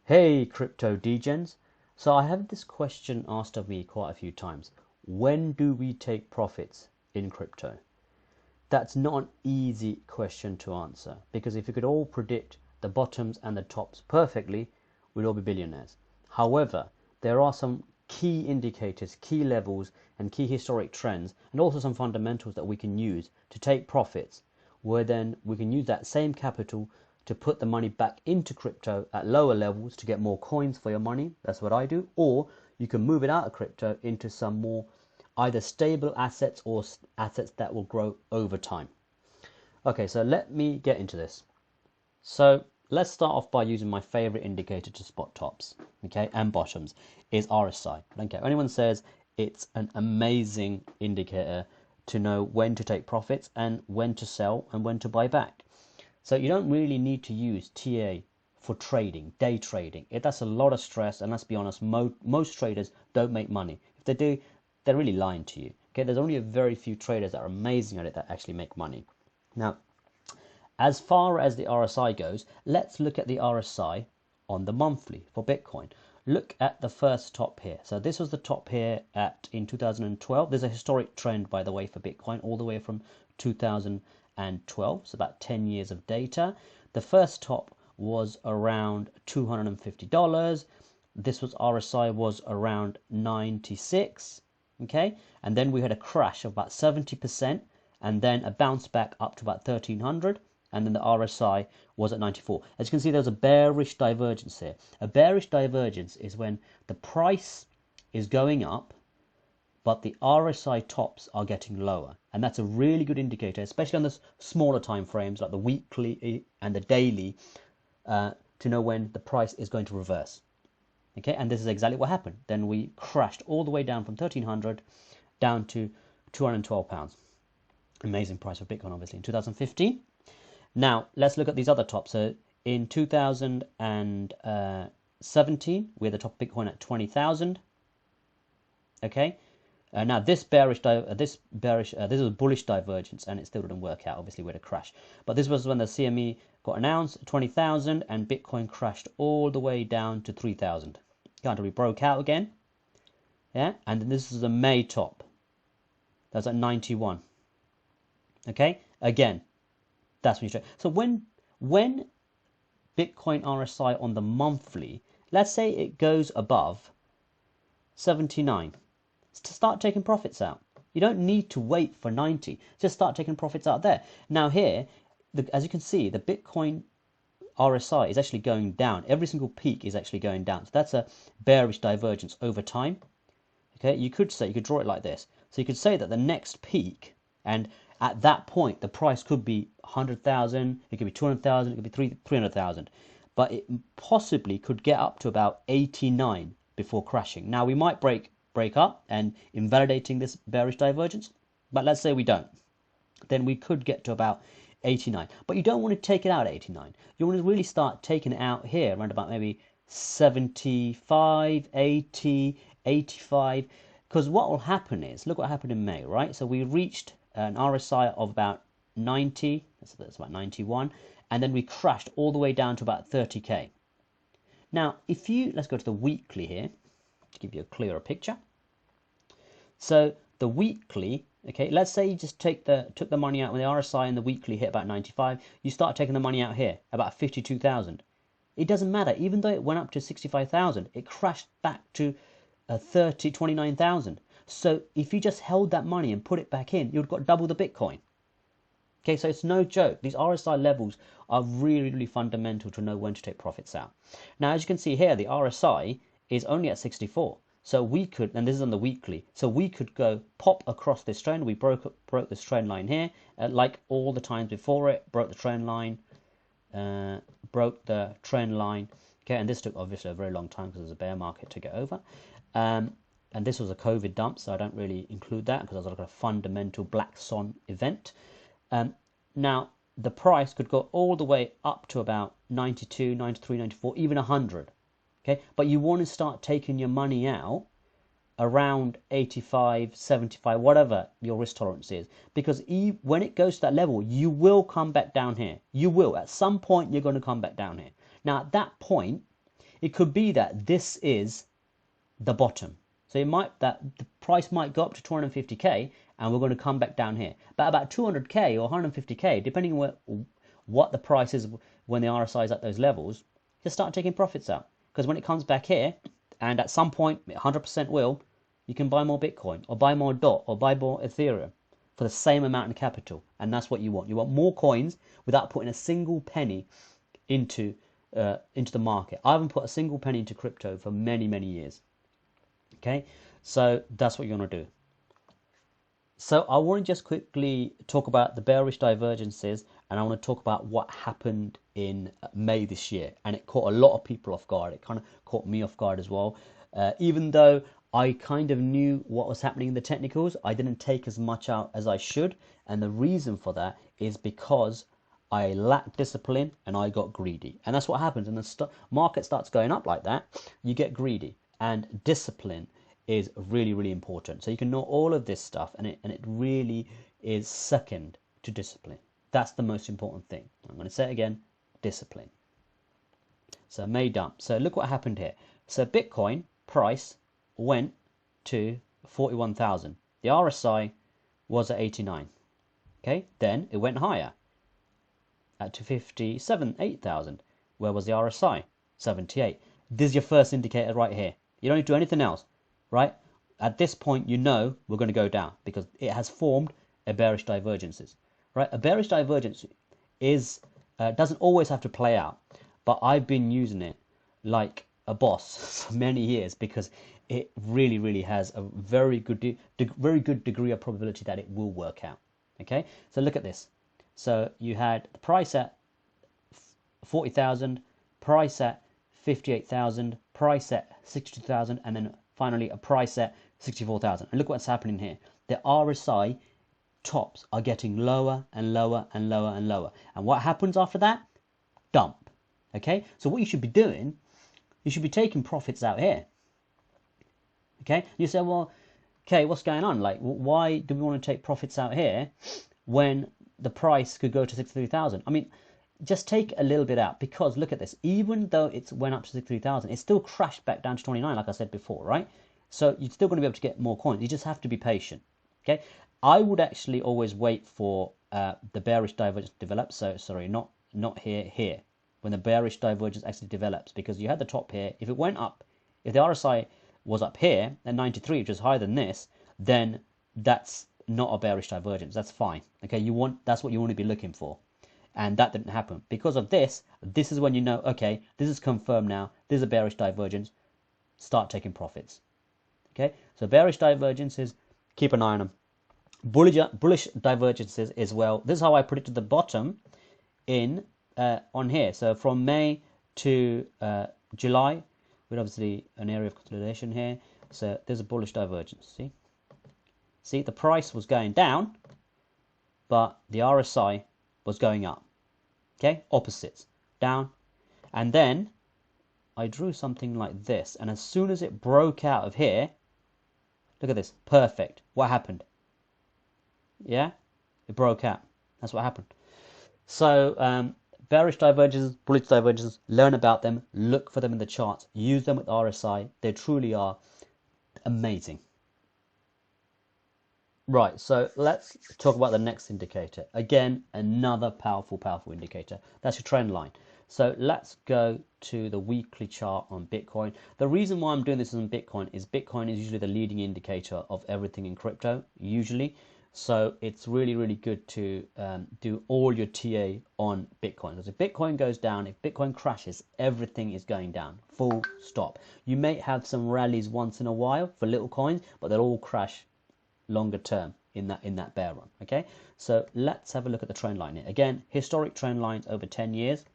Hey crypto degens. So I have this question asked of me quite a few times. When do we take profits in crypto? That's not an easy question to answer, because if we could all predict the bottoms and the tops perfectly, we'd all be billionaires. However, there are some key indicators, key levels, and key historic trends, and also some fundamentals that we can use to take profits, where then we can use that same capital to put the money back into crypto at lower levels to get more coins for your money. That's what I do. Or you can move it out of crypto into some more either stable assets or assets that will grow over time. Okay, so let me get into this. So let's start off by using my favorite indicator to spot tops, okay, and bottoms is RSI. Okay, anyone says it's an amazing indicator to know when to take profits and when to sell and when to buy back. So you don't really need to use TA for trading, day trading. That's a lot of stress, and let's be honest, most traders don't make money. If they do, they're really lying to you. Okay, there's only a very few traders that are amazing at it that actually make money. Now, as far as the RSI goes, let's look at the RSI on the monthly for Bitcoin. Look at the first top here. So this was the top here in 2012. There's a historic trend, by the way, for Bitcoin all the way from 2012. So about 10 years of data. The first top was around $250. This was RSI was around 96. Okay, and then we had a crash of about 70%, and then a bounce back up to about 1300. And then the RSI was at 94. As you can see, there's a bearish divergence here. A bearish divergence is when the price is going up, but the RSI tops are getting lower. And that's a really good indicator, especially on the smaller time frames, like the weekly and the daily, to know when the price is going to reverse. Okay, and this is exactly what happened. Then we crashed all the way down from 1300 down to £212. Amazing price for Bitcoin, obviously, in 2015. Now, let's look at these other tops. So in 2017, we had the top of Bitcoin at 20,000. Okay. Now this this was bullish divergence, and it still didn't work out. Obviously, we had a crash. But this was when the CME got announced, 20,000, and Bitcoin crashed all the way down to 3,000. Until we broke out again. Yeah. And then this is the May top. That's at 91. Okay. Again. That's when you trade. So when Bitcoin RSI on the monthly, let's say it goes above 79, to start taking profits out. You don't need to wait for 90. Just start taking profits out there. Now here, as you can see, the Bitcoin RSI is actually going down. Every single peak is actually going down. So that's a bearish divergence over time. Okay, you could draw it like this. So you could say that the next peak, and at that point, the price could be 100,000, it could be 200,000, it could be 300,000. But it possibly could get up to about 89 before crashing. Now, we might break up and invalidating this bearish divergence, but let's say we don't. Then we could get to about 89. But you don't want to take it out at 89. You want to really start taking it out here, around about maybe 75, 80, 85. Because what will happen is, look what happened in May, right? So we reached an RSI of about 90, that's about 91, and then we crashed all the way down to about 30k. Now, let's go to the weekly here to give you a clearer picture. So the weekly, okay, let's say you just took the money out when the RSI and the weekly hit about 95, you start taking the money out here, about 52,000. It doesn't matter, even though it went up to 65,000, it crashed back to 29,000. So if you just held that money and put it back in, you'd got double the Bitcoin. Okay, so it's no joke. These RSI levels are really, really fundamental to know when to take profits out. Now, as you can see here, the RSI is only at 64. So we could, and this is on the weekly, so we could go pop across this trend. We broke this trend line here, like all the times before it, broke the trend line, Okay, and this took obviously a very long time because it was a bear market to get over. And this was a COVID dump, so I don't really include that because I was like a fundamental black swan event. Now, the price could go all the way up to about 92, 93, 94, even 100. Okay, but you want to start taking your money out around 85, 75, whatever your risk tolerance is. Because when it goes to that level, you will come back down here. You will. At some point, you're going to come back down here. Now, at that point, It could be that this is the bottom. So it might that the price might go up to 250k and we're going to come back down here. But about 200k or 150k, depending on what the price is when the RSI is at those levels, just start taking profits out. Because when it comes back here, and at some point, 100% will, you can buy more Bitcoin or buy more DOT or buy more Ethereum for the same amount of capital. And that's what you want. You want more coins without putting a single penny into the market. I haven't put a single penny into crypto for many, many years. Okay, so that's what you want to do. So I want to just quickly talk about the bearish divergences, and I want to talk about what happened in May this year. And it caught a lot of people off guard. It kind of caught me off guard as well. Even though I kind of knew what was happening in the technicals, I didn't take as much out as I should. And the reason for that is because I lacked discipline and I got greedy. And that's what happens when the market starts going up like that. You get greedy, and discipline is really, really important. So you can know all of this stuff, and it really is second to discipline. That's the most important thing. I'm going to say it again, discipline. So May dump. So look what happened here. So Bitcoin price went to 41,000. The RSI was at 89. Okay, then it went higher to 8,000. Where was the RSI? 78. This is your first indicator right here. You don't need to do anything else. Right? At this point, you know we're going to go down because it has formed a bearish divergences. Right? A bearish divergence is doesn't always have to play out, but I've been using it like a boss for many years because it really, really has a very good degree of probability that it will work out. Okay? So look at this. So you had the price at 40,000, price at 58,000, price at 62,000, and then finally a price at 64,000. And look what's happening here. The RSI tops are getting lower and lower and lower and lower. And what happens after that? Dump. Okay? So what you should be doing, you should be taking profits out here. Okay? You say, well, okay, what's going on? Like, why do we want to take profits out here when the price could go to 63,000? I mean, just take a little bit out, because look at this. Even though it went up to 63,000, it still crashed back down to 29, like I said before, right? So you're still going to be able to get more coins. You just have to be patient. Okay, I would actually always wait for the bearish divergence to develop. So sorry, not here. When the bearish divergence actually develops, because you had the top here. If it went up, if the RSI was up here at 93, which is higher than this, then that's not a bearish divergence. That's fine. Okay, that's what you want to be looking for. And that didn't happen. Because of this is when you know, okay, this is confirmed now. This is a bearish divergence. Start taking profits. Okay, so bearish divergences, keep an eye on them. Bullish divergences as well. This is how I predicted the bottom in on here. So from May to July, with obviously an area of consolidation here. So there's a bullish divergence. See, the price was going down, but the RSI was going up. Okay, opposites, down. And then I drew something like this, and as soon as it broke out of here, look at this, perfect. What happened? Yeah, it broke out. That's what happened. So bearish divergences, bullish divergences, learn about them, look for them in the charts, use them with RSI. They truly are amazing. Right, so let's talk about the next indicator. Again, another powerful indicator. That's your trend line. So let's go to the weekly chart on Bitcoin. The reason why I'm doing this on Bitcoin is usually the leading indicator of everything in crypto, usually. So it's really, really good to do all your TA on Bitcoin. Because if Bitcoin goes down, if Bitcoin crashes, everything is going down. Full stop. You may have some rallies once in a while for little coins, but they'll all crash longer term in that bear run. Okay, so let's have a look at the trend line here. Again, historic trend lines over 10 years.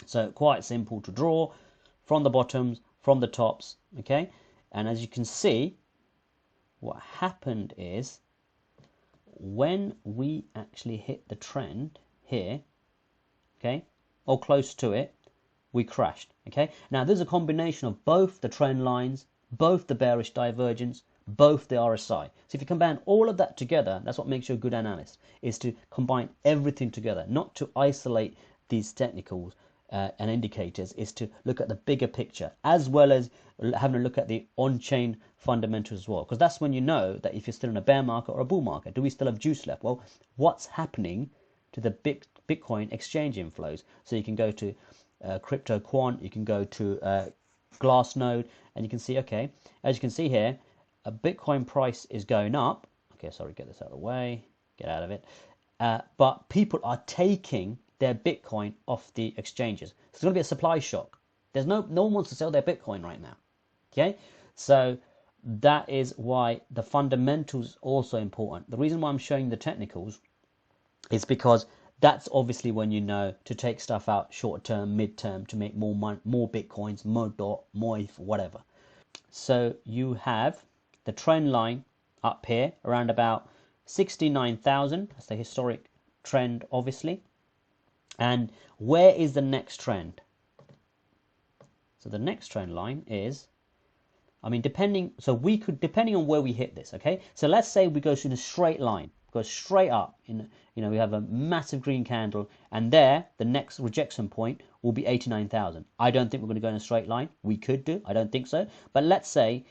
So quite simple to draw from the bottoms, from the tops. Okay, and as you can see, what happened is when we actually hit the trend here, okay, or close to it, we crashed. Okay, now there's a combination of both the trend lines, both the bearish divergence, both the RSI. So if you combine all of that together, that's what makes you a good analyst, is to combine everything together, not to isolate these technicals and indicators is to look at the bigger picture, as well as having a look at the on-chain fundamentals as well, because that's when you know that if you're still in a bear market or a bull market. Do we still have juice left? Well, what's happening to the Bitcoin exchange inflows? So you can go to Crypto Quant, you can go to Glassnode, and you can see, okay, as you can see here, a Bitcoin price is going up. Okay, sorry, get this out of the way, get out of it. But people are taking their Bitcoin off the exchanges. So it's going to be a supply shock. There's no one wants to sell their Bitcoin right now. Okay, so that is why the fundamentals also important. The reason why I'm showing the technicals is because that's obviously when you know to take stuff out short term, mid term, to make more money, more Bitcoins, more DOT, more ETH, whatever. So you have the trend line up here around about 69,000. That's the historic trend, obviously. And where is the next trend? So the next trend line is, I mean, depending on where we hit this, okay? So let's say we go in a straight line, go straight up, we have a massive green candle, and there, the next rejection point will be 89,000. I don't think we're going to go in a straight line. We could do, I don't think so. But let's say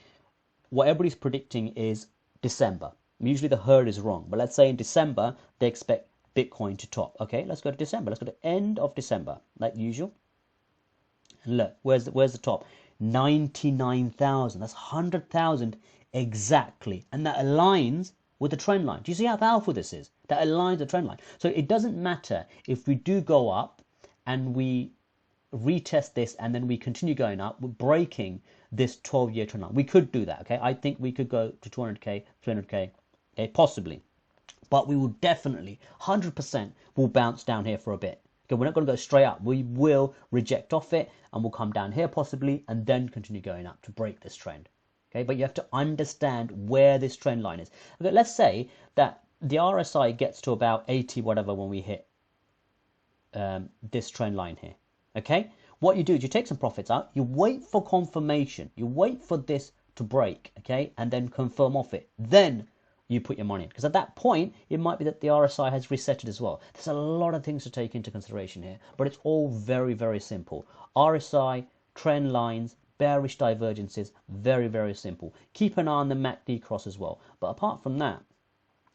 what everybody's predicting is December. Usually the herd is wrong, but let's say in December, they expect Bitcoin to top. Okay, let's go to December. Let's go to end of December, like usual. And look, where's the top? 99,000. That's 100,000 exactly, and that aligns with the trend line. Do you see how powerful this is? That aligns the trend line. So it doesn't matter if we do go up and we retest this and then we continue going up, we're breaking this 12-year trend line. We could do that. Okay, I think we could go to 200k, 300k, possibly. But we will definitely, 100% will bounce down here for a bit. Okay, we're not going to go straight up. We will reject off it and we'll come down here possibly and then continue going up to break this trend. Okay, but you have to understand where this trend line is. Okay, let's say that the RSI gets to about 80 whatever when we hit this trend line here. Okay, what you do is you take some profits out, you wait for confirmation, you wait for this to break, okay, and then confirm off it. Then you put your money in, because at that point it might be that the RSI has resetted as well. There's a lot of things to take into consideration here, but it's all very, very simple. RSI, trend lines, bearish divergences, very, very simple. Keep an eye on the MACD cross as well. But apart from that,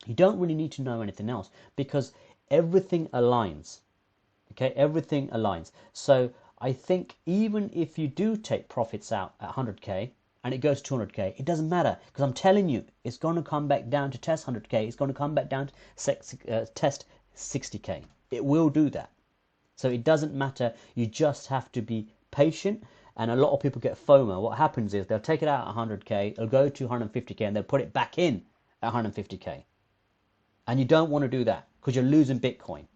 you don't really need to know anything else, because everything aligns. Okay, everything aligns. So I think even if you do take profits out at 100k, and it goes to 200k, it doesn't matter, because I'm telling you, it's going to come back down to test 100k. It's going to come back down to test 60k. It will do that. So it doesn't matter. You just have to be patient. And a lot of people get FOMO. What happens is they'll take it out at 100k, it'll go to 150k, and they'll put it back in at 150k. And you don't want to do that, because you're losing Bitcoin.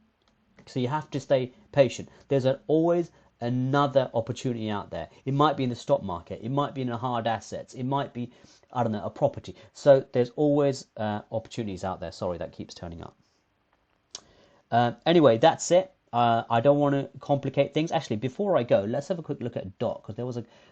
So you have to stay patient. There's always another opportunity out there. It might be in the stock market, it might be in the hard assets, it might be, I don't know, a property. So there's always opportunities out there. Sorry, that keeps turning up. Anyway, that's it. I don't want to complicate things. Actually, before I go, let's have a quick look at DOT, because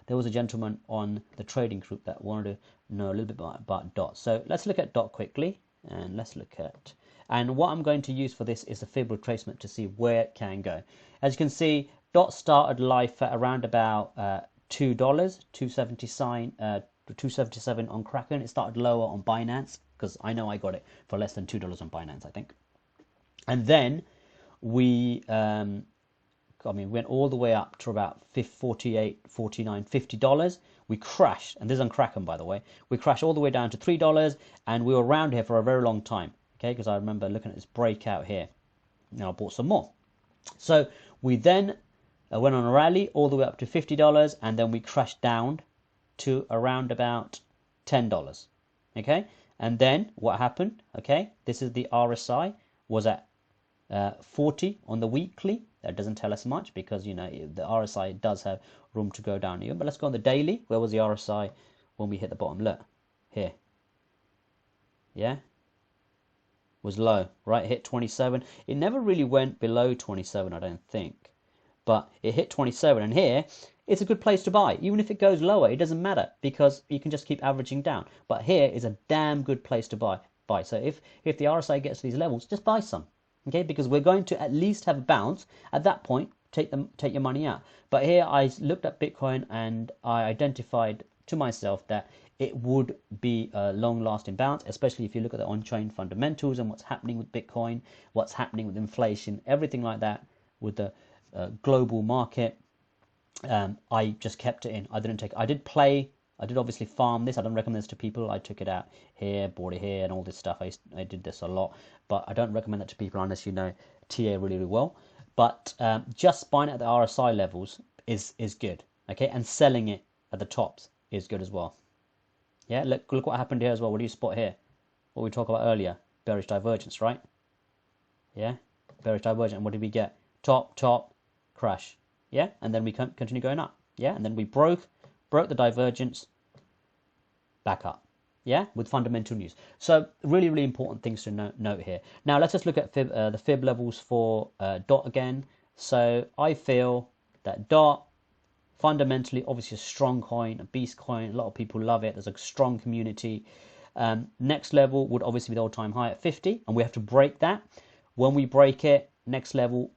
there was a gentleman on the trading group that wanted to know a little bit about DOT. So let's look at DOT quickly, and let's look at, and what I'm going to use for this is the fib retracement to see where it can go. As you can see, DOT started life at around about $2, 277 on Kraken. It started lower on Binance, because I know I got it for less than $2 on Binance, I think. And then we went all the way up to about 48, 49, $50. We crashed, and this is on Kraken, by the way. We crashed all the way down to $3, and we were around here for a very long time. Okay, because I remember looking at this breakout here. Now I bought some more. So we then went on a rally all the way up to $50, and then we crashed down to around about $10. Okay, and then what happened? Okay, this is the RSI, was at 40 on the weekly. That doesn't tell us much, because the RSI does have room to go down here. But let's go on the daily. Where was the RSI when we hit the bottom? Look here. Yeah, was low, right? Hit 27. It never really went below 27, I don't think, but it hit 27, and here it's a good place to buy. Even if it goes lower, it doesn't matter, because you can just keep averaging down. But here is a damn good place to buy. So if the RSI gets to these levels, just buy some. Okay, because we're going to at least have a bounce. At that point, take your money out. But here I looked at Bitcoin and I identified to myself that it would be a long-lasting bounce, especially if you look at the on-chain fundamentals and what's happening with Bitcoin, what's happening with inflation, everything like that with the global market. I just kept it in. I didn't take. I did obviously farm this. I don't recommend this to people. I took it out here, bought it here, and all this stuff. I did this a lot, but I don't recommend that to people unless you know TA really, really well. But just buying it at the RSI levels is good, okay, and selling it at the tops is good as well. Yeah, look what happened here as well. What do you spot here? What we talked about earlier, bearish divergence, right? Yeah, bearish divergence. And what did we get? Top, crash. Yeah, and then we continue going up. Yeah, and then we broke the divergence, back up. Yeah, with fundamental news. So really, really important things to note here. Now let's just look at the fib levels for DOT again. So I feel that DOT, fundamentally, obviously a strong coin, a beast coin. A lot of people love it. There's a strong community. Next level would obviously be the all-time high at 50, and we have to break that. When we break it, next level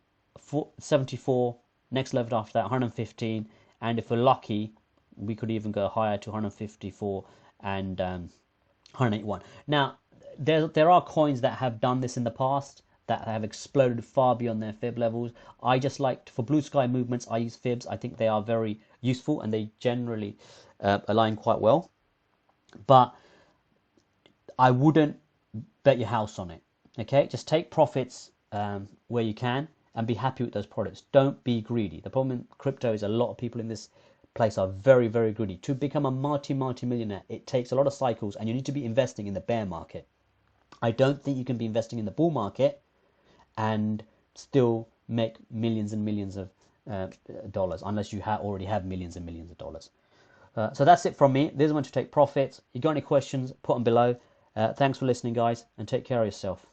74. Next level after that 115, and if we're lucky, we could even go higher to 154 and 181. Now, there are coins that have done this in the past that have exploded far beyond their fib levels. I just like, for blue sky movements, I use fibs. I think they are very useful and they generally align quite well. But I wouldn't bet your house on it. Okay, just take profits where you can and be happy with those products. Don't be greedy. The problem in crypto is a lot of people in this place are very, very greedy. To become a multi-millionaire, it takes a lot of cycles and you need to be investing in the bear market. I don't think you can be investing in the bull market and still make millions and millions of dollars unless you already have millions and millions of dollars. So that's it from me. This is when to take profits. You got any questions, put them below. Thanks for listening, guys, and take care of yourself.